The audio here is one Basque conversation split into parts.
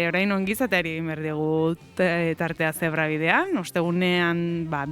Orain ongizateari egin behar dugu tartea zebra bidean, ostegunean,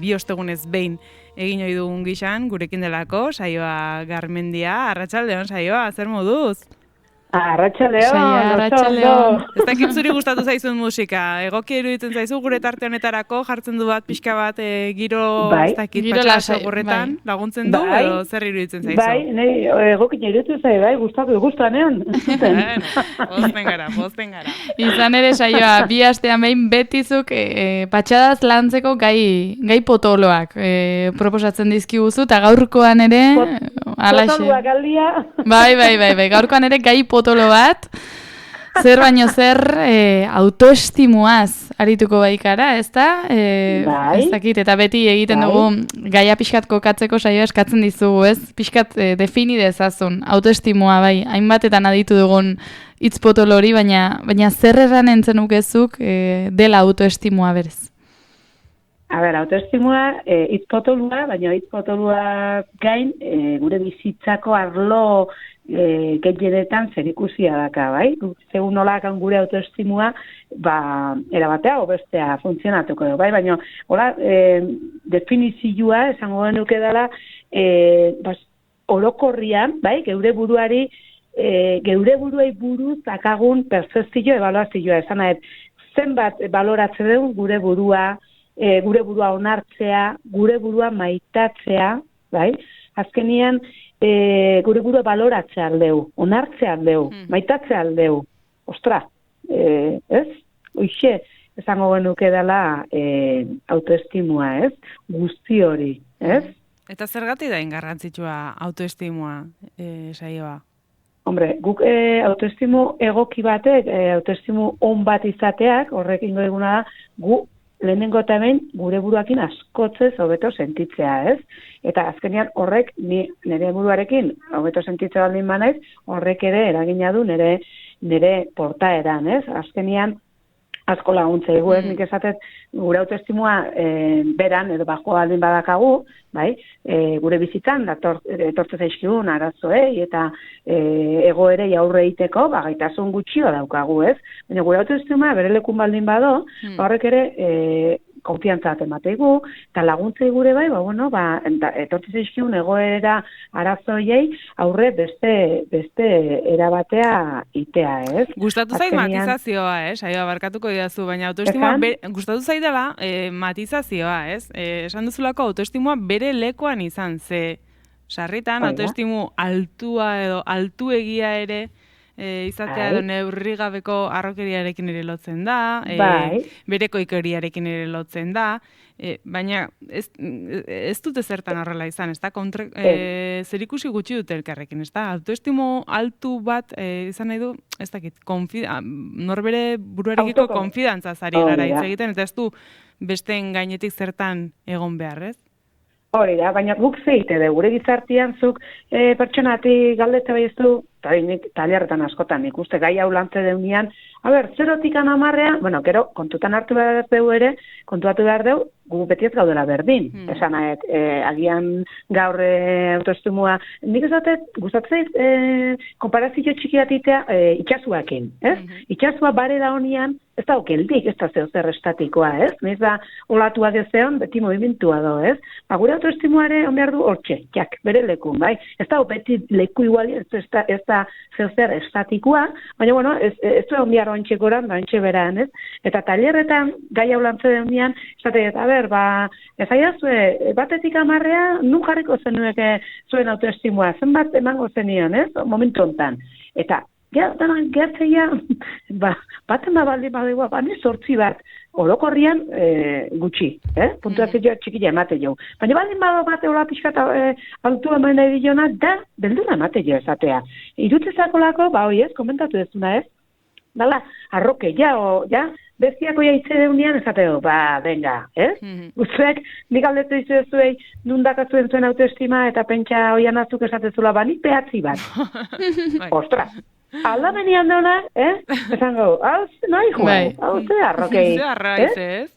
bi ostegunez behin egin ohi dugun gixan, gurekin delako, Saioa Garmendia, arratsaldeon Saioa, zer moduz? Arratsaldeon. Ez dakit zuri gustatu zaizun musika, egokia iruditzen zaizu gure tarte honetarako jartzen du bat pixka bat giro, ez dakit, patxada segurretan laguntzen du, edo zer iruditzen zaizu? Bai, nahi egokin iruditzen zaizu, bai, gustanean. Pozten gara. Izan ere Saioa, bi astean behin betizuk patxadaz lantzeko gai potoloak proposatzen dizkiguzu, eta gaurkoan ere... Potoloak aldia. Bai, gaurkoan ere gai potolo bat, zer baino zer autoestimuaz arituko baikara, ezta? Ez dakit, eta beti egiten dugu gaia pixkat kokatzeko Saioa eskatzen dizugu, ez? Pixkat defini dezazun, autoestimua bai, hainbatetan aditu dugun hitz potolo hori, baina zer erran entzen ukezuk dela autoestimua berez? Autoestimua hitz potolua, baina hitz potolua gain gure bizitzako arlo gehienetan zerikusia daka, bai? Segun nolakan gure autoestimua, erabatea o bestea funtzionatuko du, bai? Baina, definizioa esango genuke dela, orokorrian, bai? Geure buruari, geure buruei buruz dakagun percepzio ebaluazioa, esan nahi, zenbat baloratzen dugu gure burua onartzea, gure burua maitatzea, bai? Azkenian, gure burua baloratzea aldeu, onartzea aldeu, maitatzea aldeu. Ostra, ez? Hoxe, esango genuke dela autoestimua, ez? Guzti hori, ez? Eta zergatik da garrantzitsua autoestimua, Saioa? Hombre, guk autoestimu egoki batek, autoestimu on bat izateak, horrek ingo eguna da, gu lehenengo eta hemen gure buruakin askotzez hobeto sentitzea, ez? Eta azkenean horrek nire buruarekin hobeto sentitzea baldin banaiz, horrek ere eragina du nire portaeran, ez? Azkenean asko laguntza egu, ez? Nik esatet gure autoestimua beran edo bajo baldin badakagu, bai? Gure bizitzan etortze zaizkigun arazoei eta egoerei aurre egiteko gaitasun gutxio daukagu, ez? Baina gure autoestima bere lekun baldin bado, horrek ere konfiantza emateigu, eta laguntzei gure bai, etortze zaizkigun egoera arazoiei aurre beste erabatea itea, ez? Gustatu zait matizazioa, Saioa, barkatuko didazu, baina autoestimua gustatu zait dela matizazioa, ez? Esan duzulako autoestimua bere lekuan izan, ze sarritan autoestimu altua edo altuegia ere izatea edo neurrigabeko harrokeriarekin ere lotzen da, bere koikeriarekin ere lotzen da, baina ez dute zertan horrela izan, ez da? Zerikusi gutxi dute elkarrekin, ez da? Autoestimu altu bat izan nahi du, ez dakit, norbere buruarekiko konfidantzaz ari gara hitz egiten, eta ez du besteen gainetik zertan egon behar, ez? Hori da, baina guk zeite de gure gizartian zuk pertsonatik galdetze bai ez du, eta nik tailerretan askotan ikuste gai hau lantze deunean, zerotik 10, gero kontutan hartu behar dugu ere, kontuatu behar dugu, gu beti ez gaudela berdin. Esan agian gaur autoestimua, nik esatet, gustatzen konparazio txiki bat itea itxasuakin, ez? Itxasua bare da honian, ez da okeldik, ez da zer estatikoa, ez? Nez da olatuak ez zeon, beti movimentua do, ez? Gure autoestimuare on behar du hortxe, bere lekun, bai? Ez da beti leku iguali, ez da zer estatikoa, baina, ez da on behar ointxe goran, da ointxe beran, ez? Eta tailerretan gai hau lantze deunian, ez aiazue, batetik 10, nun jarriko zenueke zuen autoestimua, zenbat emango zenion, ez? Momentu hontan. Eta, gertzeia, baten baldin badegua, bani 8 bat, orokorrian gutxi, puntuazioa txikila emate jo. Baina baldin bado bat eola pixka altu eman nahi dilona, da, beldura emate jo esatea. Irutzezako lako, komentatu dezuna ez, dala, arroke, bestiako jaitze deunean esateo, venga, ez? Guztuek, nik aldetu izuzuei, nundakazuen zuen autoestima eta pentsa oian azuk esatezula, nik behatzi bat. Ostras! Alda benian dauna, esango, hau nahi joan, hau ze arrokei. Ze arraiz, ez?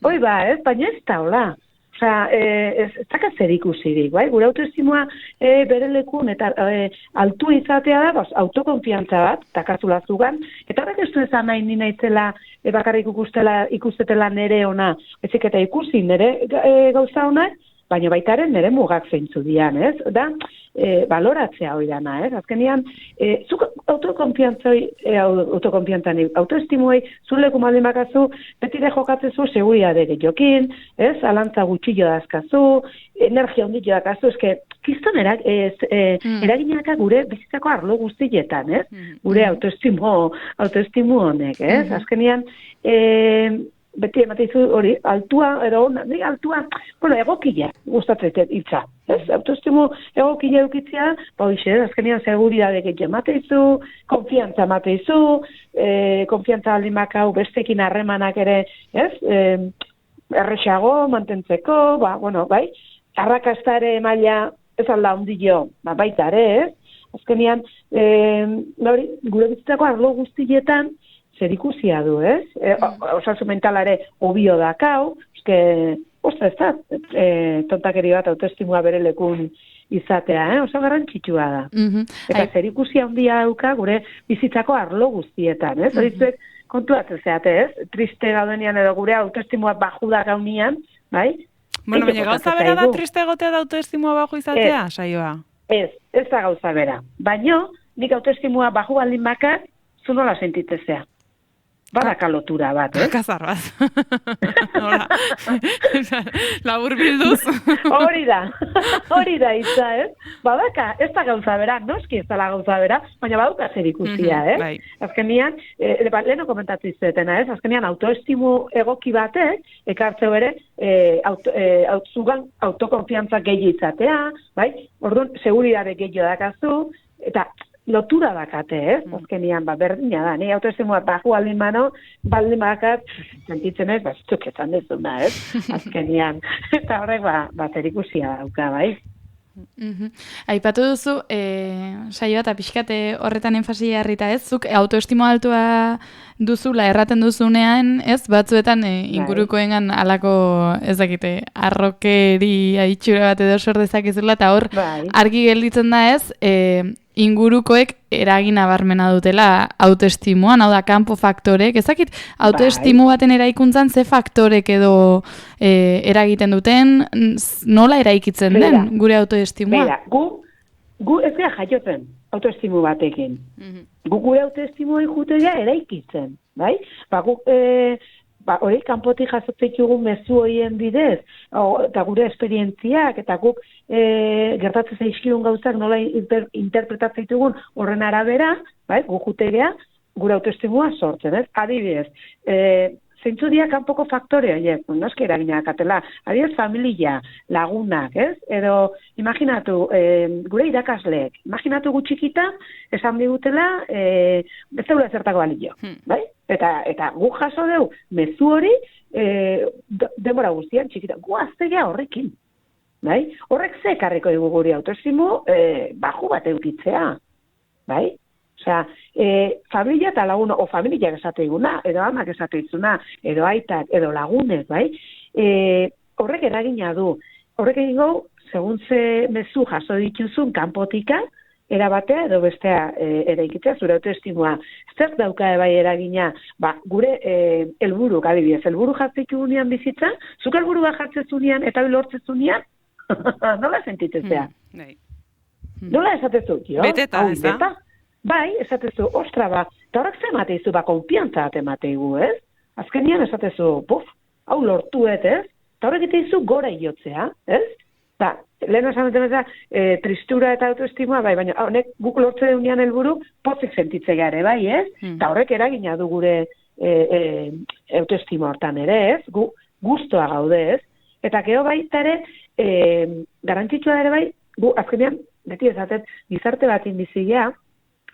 Hoi ez, baina ez da, hola. ez dakat zer ikusirik, bai? Gure autoestimua bere lekun eta altu izatea da, autokonfiantza bat, takazula zugan, eta horrek ez du ezan nahi ni naitzela bakarrik ikustetela nere ona, ezik eta ikusi nere gauza honak, baina baitaren nere mugak zeintzu dian, ez? Da, baloratzea hori dana, ez? Azkenean, zuk autoestimuei, zuleku maldin bakazu, betire jokatzezu seguridade gehiokin, ez? Alantza gutxillo dazkazu, energia ondillo dakazu, eske, kiston eraginaka gure bizitzako arlo guztietan, ez? Gure autoestimu honek, ez? Azkenean, beti emateizu hori, altua, egokia gustatzen hitza. Autoestimu egokia edukitzea, azkenean seguridade gehiago emateizu, konfiantza emateizu, konfiantza aldimakau bestekin harremanak ere, errexago, mantentzeko, bai, arrakastare maila ez alda ondillo, baita ere, azkenean, gure bizitzako arlo guztietan, zer ikusia du, ez? Osasun mentalare obio dakau, ez da, tontakeri bat autoestimua bere lekun izatea, oso garrantzitsua da. Eta zer ikusia handia dauka gure bizitzako arlo guztietan, ez? Horizuek kontuatzen zeate, ez? Triste gaudenian edo gure autoestimua baju da gaunian, bai? Bueno, baina gauza bera da triste egotea da autoestimua baju izatea, saioa? Ez da gauza bera. Baina, nik autoestimua baju baldin bakar, zu nola sentitzezea. Badaka lotura bat, eh? Kazar bat. Labur bilduz. Hori da itza, Badaka, ez da gauza bera, noski ez da la gauza bera, baina baduka zer ikusia, Azkenian, leheno komentatzi zetena, Azkenian, autoestimu egoki batek, ekartzeu ere, zugan autokonfiantza gehi izatea, bai? Orduan, seguridade gehi dakazu, eta lotura dakate, Azkenian, berdina da, ni autoestimua baju baldin bakat, sentitzen ez, zuketan dezuna, Azkenian, eta horrek, zer ikusia dauka, bai? Aipatu duzu, saioa eta pixkate horretan enfasi harrita ez, zuk autoestimoa altua duzula erraten duzunean, ez, batzuetan ingurukoengan alako, ez dakite, arrokeri itxura bat edo sor dezakezula, eta hor argi gelditzen da ez, ingurukoek eragina barmena dutela autoestimuan, hau da, kanpo faktorek, ezakit, autoestimu baten eraikuntzan ze faktorek edo eragiten duten, nola eraikitzen den gure autoestimua? Beira, gu ez gara jaiotzen autoestimu batekin. Gu gure autoestimua jutegea eraikitzen, bai? Hori, kanpotik jasotzeko mezu horien bidez, eta gure esperientziak, eta guk gertatzen zaizkigun gauzak nola interpretatzen ditugun horren arabera, gu jutegea, gure autoestimua sortzen, ez? Adibidez, zeintzu dira kanpoko faktore horiek, noski eragina dakatela, adibidez familia, lagunak, ez? Edo, imaginatu, gure irakasleek, imaginatu gutxikita, esan digutela, ez zeula zertako balio, bai? Eta gu jaso deu, mezu hori, denbora guztian txikita, gu aztegea horrekin, bai? Horrek ze ekarriko dugu gure autoestimu, baju bat eukitzea, bai? Osea, familia eta lagun, o familiak esate diguna, edo amak esate izuna, edo aitak, edo lagunek, bai? Horrek eragina du. Horrek egingo, segun ze mezu jaso dituzun kanpotika, erabatea edo bestea eraikitzea zure autoestimua. Zer dauka bai eragina, gure helburu, adibidez, helburu jartzekunean bizitza, zuk helburua jartzezunean eta lortzezunean, nola sentitzezea? Nola esatezu, jo? Beteta, ez da? Bai, esatezu, ostra eta horrek ze emateizu, konfiantza bat emateigu, ez? Azkenian esatezu, hau lortuet, ez? Eta horrek eteizu gora iotzea, ez? Lehen esan dut tristura eta autoestimua, bai, baina honek guk lortze deunean helburu pozik sentitze gare, bai, ez? Eta horrek eragina du gure autoestima hortan ere, ez? Gu guztua gaude, ez? Eta gero baita ere, garrantzitsua ere bai, gu azkenean, beti ezatet, gizarte batin bizigea,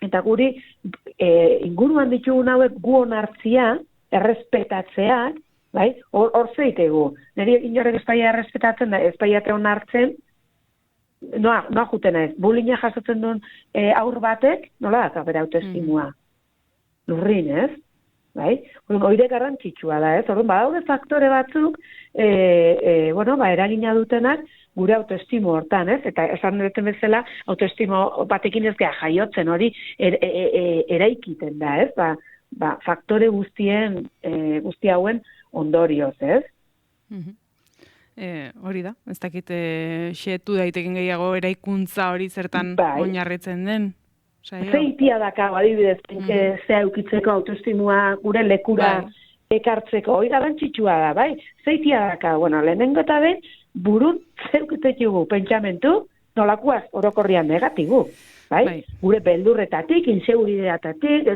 eta guri inguruan ditugun hauek gu onartzia, errespetatzeak, bai, hor zeitegu. Neri inorek espaia errespetatzen da, espaiate onartzen, noa juten ez, bulina jasotzen duen aur batek, nola da, bere autoestimua? Lurrin, ez? bai? Hori garrantzitsua da, ez? Orduan, badaude faktore batzuk, eragina dutenak gure autoestimu hortan, ez? Eta esan duten bezala, autoestimu batekin ez gea jaiotzen hori eraikiten da, ez? Faktore guzti hauen ondorioz, ez? Hori da, ez dakit xetu daiteken gehiago eraikuntza hori zertan oinarritzen den. Zeitia daka, adibidez, zea eukitzeko autoestimua gure lekura ekartzeko, hori garrantzitsua da, bai? Zeitia daka, lehenengo eta ben, burun zeukitetugu pentsamentu, nolakoaz orokorrian negatibu, bai? Gure beldurretatik, insegurideatatik,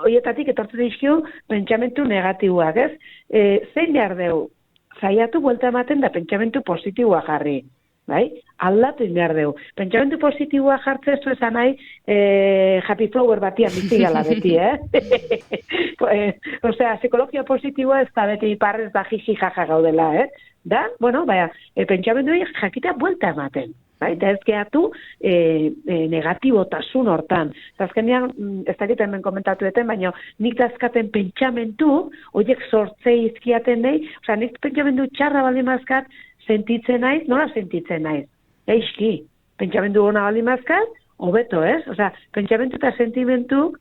horietatik etortzen dizkiu pentsamentu negatiboak, ez? Zein behar deu, zaiatu buelta ematen da pentsamentu positiboa jarri, bai? Aldatu behar dugu. Pentsamentu positiboa jartzen ez du esan nahi happy flower batian bizigala beti, Osea, psikologia positiboa ez da beti parrez da jiji jaja gaudela, Da, pentsamentu jakitea buelta ematen. Eta ez gehatu negatibotasun hortan. Azkenean, ez dakit hemen komentatu eten, baina nik dazkaten pentsamentu, horiek sortzei izkiaten nahi, osea, nik pentsamentu txarra baldin mazkat, sentitzen naiz, nola sentitzen naiz? Eixki, pentsamentu gona baldin mazkat, hobeto, ez? Osea, pentsamentu eta sentimentu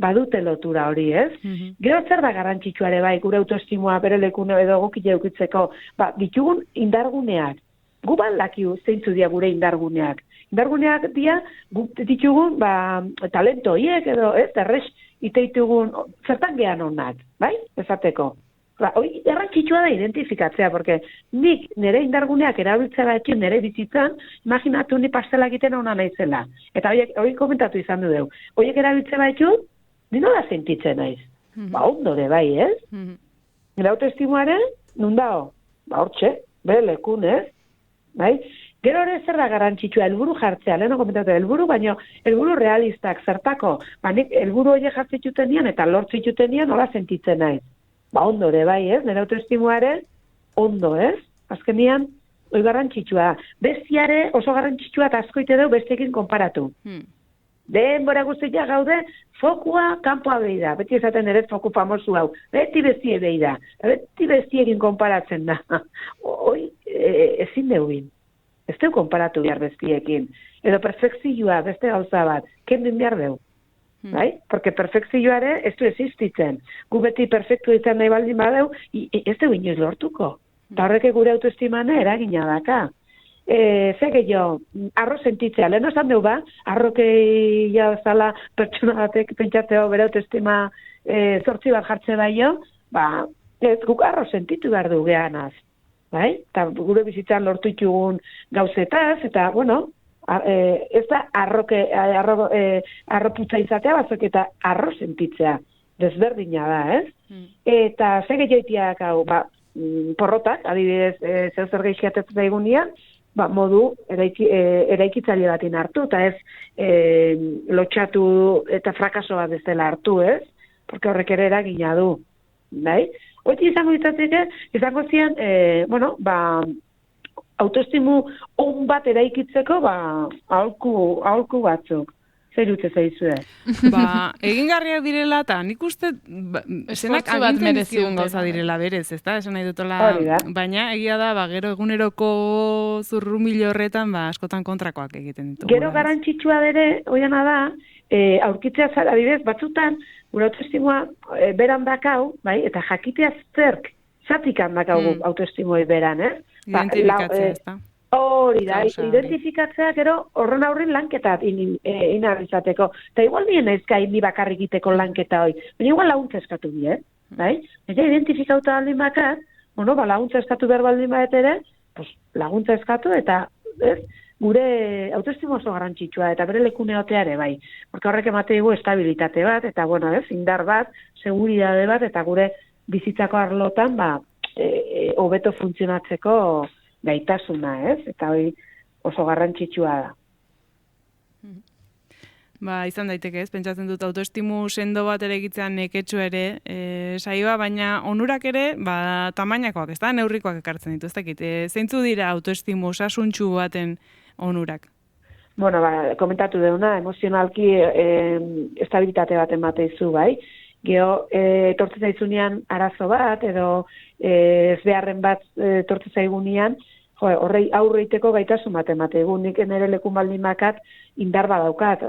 badute lotura hori, ez? Gero zer da garrantzitsuare bai, gure autoestimua bere lekune edo egokile eukitzeko, ditugun indarguneak. Gu dakigu zeintzu dia gure indarguneak. Indarguneak dia, guk ditugun, talento hiek edo, ez, errex, iteitugun, zertan gehan honak, bai? Ezateko. Hoi, errantzitsua da identifikatzea, porque nik nire indarguneak erabiltzea batxin nire bizitzan, imaginatu ni pastela egiten hona naizela. Eta hori komentatu izan du deu. Horiek erabiltzea batxun, ni nola sentitzen naiz. Ondo de bai, ez? Nire autoestimuaren, nundao? Hortxe, bere lekun, ez? Bai? Gero hori zer da garrantzitsua, helburu jartzea, leheno komentatu, helburu, baina helburu realistak, zertako, nik helburu horiek jartzituten nian, eta lortzituten nian, nola sentitzen naiz. Ondo ere bai, ez? Nire autoestimuaren, ondo, ez? Azkenian, hori garrantzitsua. Bestiare oso garrantzitsua eta askoite dugu bestiekin konparatu. Denbora guztia gaude, fokua kanpoa behi da. Beti esaten ere foku famosu hau. Beti bestie behi da. Beti bestiekin konparatzen da. Hoi, ezin deuin. Ez deu konparatu behar bestiekin. Edo perfekzioa, beste gauza bat. Kendin behar deu. Bai? Porque perfekzioare ez du existitzen. Gu beti perfektu izan nahi baldin badeu, ez du inoiz lortuko. Eta horrek gure autoestimane eragina daka. Zege jo, arro sentitzea, lehen esan dugu arrokei zala pertsona batek pentsatzea bere autoestima zortzi bat jartze bai jo, ez guk arro sentitu behar du gehanaz. Bai? Eta gure bizitzan lortu itugun gauzetaz, eta, ez da arroputza izatea batzuk eta arro sentitzea. Desberdina da, ez? Eta zege joitiak hau, porrotak, adibidez, zer gehiatetzen daigunean, modu eraikitzaile batin hartu, eta ez lotxatu eta frakaso bat ez dela hartu, ez? Porque horrek ere eragina du. Bai? Hoti izango ditzatzeke, izango zian, autoestimu on bat eraikitzeko, aholku batzuk. Zer dute zaizue? Egingarriak direla, eta nik uste esenak agintzen dizkigun gauza direla berez, ez da? Esan nahi dutola, baina egia da, gero eguneroko zurrumilo horretan, askotan kontrakoak egiten ditugu. Gero garrantzitsua bere, oiana da, aurkitzea zara, adibidez, batzutan, gure autoestimua beran dakau, bai, eta jakitea zerk, zatik handakau autoestimoi beran, ez? Identifikatzea, ez da? Hori da, identifikatzea gero horren aurrin lanketat inarrizateko. Eta igual nien ezkai ni bakarrik egiteko lanketa hori. Baina igual laguntza eskatu bi, bai? Eta identifikauta baldin bakat, laguntza eskatu behar baldin bat ere, laguntza eskatu eta gure autoestimo oso garrantzitsua eta bere lekune oteare bai. Porque horrek emate dugu estabilitate bat, eta indar bat, seguridade bat, eta gure bizitzako arlotan, hobeto funtzionatzeko gaitasuna, ez? Eta hori oso garrantzitsua da. Izan daiteke, ez? Pentsatzen dut autoestimu sendo bat ere egitzean neketxo ere saioa, baina onurak ere, tamainakoak, ez da? Neurrikoak ekartzen ditu, ez dakit. Zeintzu dira autoestimu osasuntsu baten onurak? Komentatu deuna, emozionalki estabilitate bat emateizu, bai? Geho, tortzen zaizunean arazo bat, edo ez beharren bat tortzen zaigunean, horrei aurreiteko gaitasun bat emategu. Nik nire lekun baldin makat indar badaukat,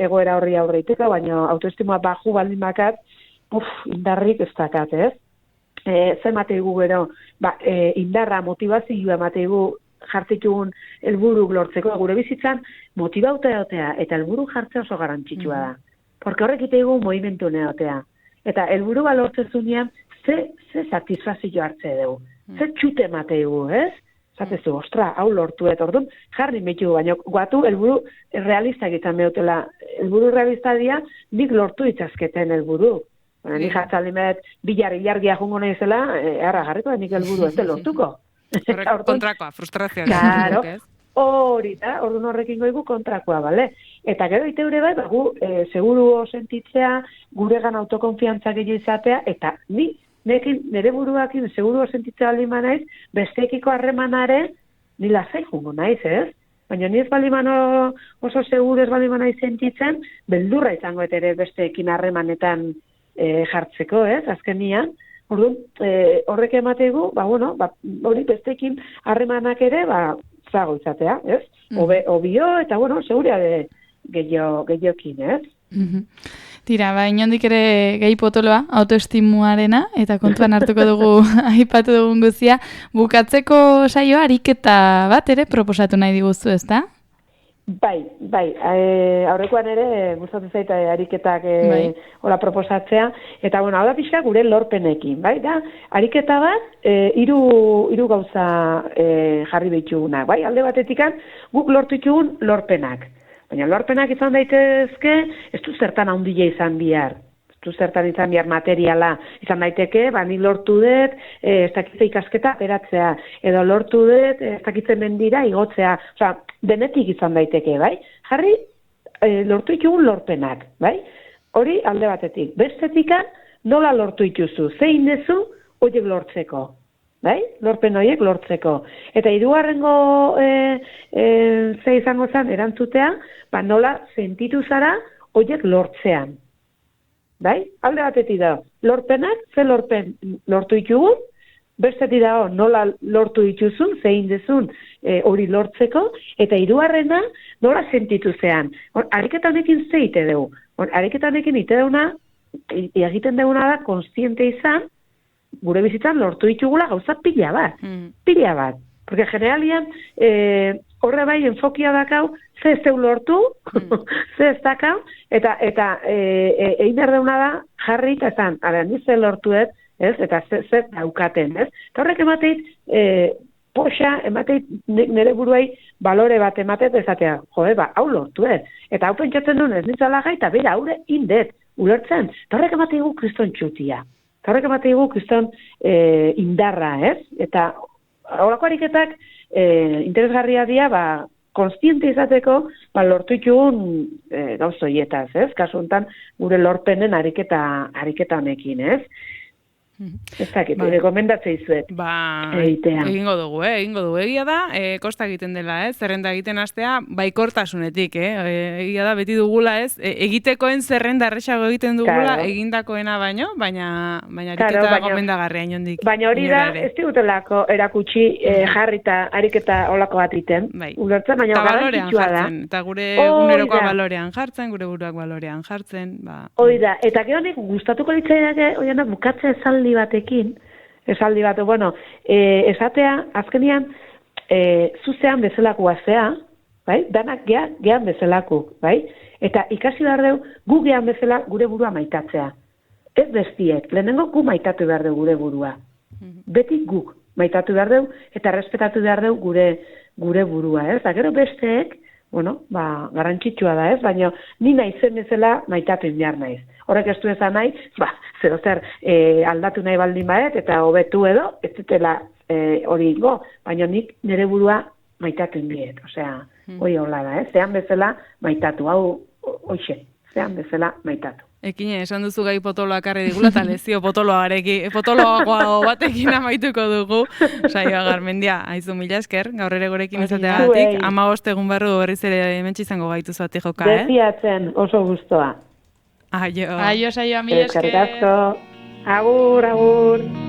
egoera horri aurreiteko, baina autoestimoa baju baldin makat, indarrik ez dakat, ez? Zer emategu gero, indarra, motivazioa emategu jartzitugun helburu lortzeko, gure bizitzan motibauta egotea eta helburu jartzea oso garrantzitsua da. Porque horrek itegu movimentu neotea. Eta helburu lortzezunean, ze satisfazio hartze dugu. Ze txute emategu, ez? Zatezu, ostra, hau lortuet, orduan, jarri metu, baina guatu, helburu realista egiten behutela. Helburu realista dia, nik lortu itzazketen helburu. Nik jartzaldi met, bilar-ilargia jungo nahizela, erra jarriko, nik helburu ez lortuko. Kontrakoa, frustrazioa. Claro, hori da, orduan horrekin goigu kontrakoa, bale? Eta gero iteure bai, gu, seguru sentitzea, guregan autokonfiantza gehiago izatea, eta nire buruakin seguru sentitzea baldin naiz, besteekiko harremanare nila jungo naiz, ez? Baina ni ez baldin oso seguru ez baldin naiz sentitzen, beldurra izango ere besteekin harremanetan jartzeko, ez? Azkenian, orduan, horrek emategu, hori besteekin harremanak ere, zago izatea, ez? Obio, eta, seguria gehiokin, ez? Tira, inondik ere gehi potoloa, autoestimuarena, eta kontuan hartuko dugu, aipatu dugun guzia, bukatzeko saioa ariketa bat ere proposatu nahi diguzu, ezta? Bai, aurrekoan ere, gustatzen zaita ariketak hola proposatzea, eta hau da pixka gure lorpenekin, bai, da, ariketa bat, hiru gauza jarri behituguna, bai, alde batetikan, guk lortu ditugun lorpenak. Baina lorpenak izan daitezke, ez du zertan handia izan bihar. Ez du zertan izan bihar materiala. Izan daiteke, ni lortu dut, ez dakitze ikasketa beratzea. Edo lortu dut, ez dakitze mendira igotzea. Osa, denetik izan daiteke, bai? Jarri, lortu ditugun lorpenak, bai? Hori alde batetik. Bestetikan, nola lortu dituzu? Zein dezu, horiek lortzeko. Bai? Lorpen horiek lortzeko. Eta hirugarrengo ze izango zen erantzutea, nola sentitu zara horiek lortzean. Bai? Alde batetik da, lorpenak, ze lorpen lortu ditugun, bestetik da, nola lortu dituzun, zein dezun hori lortzeko, eta hirugarrena nola sentitu zean. Ariketa honekin ze ite dugu. Ariketa honekin ite duguna, egiten duguna da, konstiente izan, gure bizitzan lortu ditugula gauza pila bat. Porque generalian, horre bai enfokia dakau, ze ez lortu, ze ez dakau, eta egin berdeuna da, jarri eta esan, nize lortuet, ez? Eta ze daukaten, ez? Eta horrek emateit, poxa, emateit nire buruai balore bat ematet ezatea, hau lortuet. Eta hau pentsatzen duen ez nintzala gai, eta bera, haure indet, ulertzen. Eta horrek ematei gu kriston txutia. Eta horrek ematei gu kriston indarra, ez? Eta horako ariketak interesgarria dira, konstiente izateko, lortu ditugun gauzoietaz, ez? Kasu honetan, gure lorpenen ariketa honekin, ez? Ez dakit, rekomendatzea izuet. Egingo dugu, egia da, kosta egiten dela, zerrenda egiten hastea, baikortasunetik, egia da, beti dugula, egitekoen zerrenda erresago egiten dugula, egindakoena baina ariketa gomendagarria inondik. Baina hori da, ez digutelako erakutsi jarrita ariketa olako bat iten, ulertzen, baina garrantzitsua da. Eta gure egunerokoa balorean jartzen, gure buruak balorean jartzen. Hori da, eta gehonik gustatuko litzaidak, bukatze esaldi bat, esatea, azkenian, zuzean bezalakoa zea, bai? Danak gehan bezalaku, bai? Eta ikasi behar dugu, gu gehan bezala gure burua maitatzea. Ez bestiek, lehenengo gu maitatu behar dugu gure burua. Beti guk maitatu behar dugu, eta respetatu behar dugu gure burua, ez? Eta gero besteek, garrantzitsua da, ez? Baina ni naizen bezala maitatu behar naiz. Horrek ez du ezan nahi, zer aldatu nahi baldin baet, eta hobetu edo, ez dutela hori ingo, baina nik nire burua maitatu indiet. Osea, hori hola da, zean bezala maitatu, hau hoxe, zean bezala maitatu. Ekine, esan duzu gai potoloak arre digula, eta lezio potoloagoa batekin amaituko dugu. Saioa Garmendia, aizu mila esker, gaur ere gorekin izateagatik, 15 egun barru berriz ere hementsi izango gaitu zuati joka, Deziatzen, oso gustoa. Aio. Aio, saioa, mila esker. Agur, agur.